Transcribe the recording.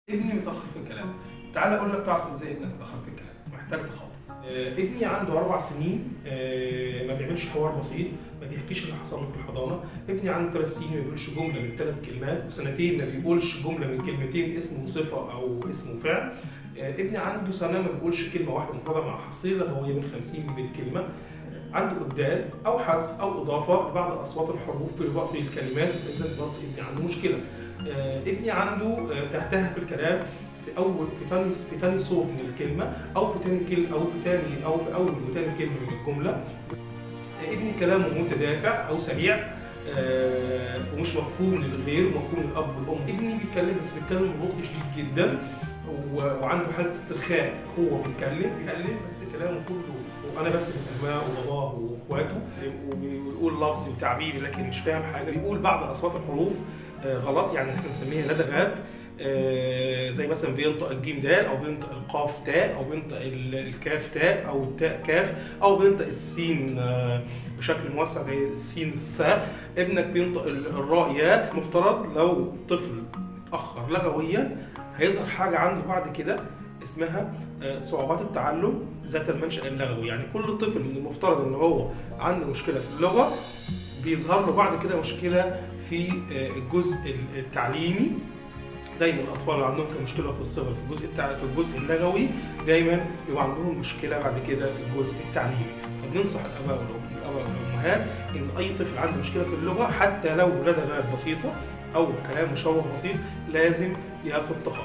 ابني متأخر في الكلام. تعال اقول لك تعرف ازاي ابنك متأخر في الكلام. محتاج تخاطب. ابني عنده 4 سنين، ما بيعملش حوار بسيط، ما بيحكيش اللي حصل له في الحضانه. ابني عنده 3 سنين ما بيقولش جمله من 3 كلمات، وسنتين ما بيقولش جمله من كلمتين اسم وصفه او اسم وفعل. ابني عنده سنه ما بيقولش كلمه واحده مفردة مع حصيله لغويه من 50 ل 100 كلمه. عنده ابدال او حذف او اضافه لبعض اصوات الحروف في الكلمات، اذا برضه ابني عنده مشكله. ابني عنده تهتها في الكلام في تاني صوت من الكلمه، او في تاني كلمه، او في اول وتاني كلمه من الجمله. ابني كلامه متدافع او سريع، ومش مفهوم للغير ومفهوم للاب والام. ابني بيتكلم بس بيتكلم ببطء شديد جدا، وعنده حاله استرخاء. هو بيتكلم بس كلامه كله وانا بس اللي فاهماه، وباباه واخواته، وبيقول لفظي وتعبيري لكن مش فاهم حاجه. بيقول بعض اصوات الحروف غلط، يعني احنا بنسميها لدغات. زي مثلا بينطق الجيم دال، او بينطق القاف تاء، او بينطق الكاف تاء، او التاء كاف، او بينطق السين بشكل موسع زي السين ثاء. ابنك بينطق الراء ياء. مفترض لو طفل اتاخر لغويا هيظهر حاجه عنده بعد كده اسمها صعوبات التعلم ذات المنشأ اللغوي. يعني كل طفل من المفترض ان هو عنده مشكله في اللغه بيظهر له بعد كده مشكله في الجزء التعليمي. دايما الاطفال اللي عندهم مشكله في الصغر في الجزء اللغوي دايما بيبقى عندهم مشكله بعد كده في الجزء التعليمي. فبننصح الاباء والامهات ان اي طفل عنده مشكله في اللغه، حتى لو لدغات بسيطه او كلام مشوه بسيط، لازم ياخد تخاطب.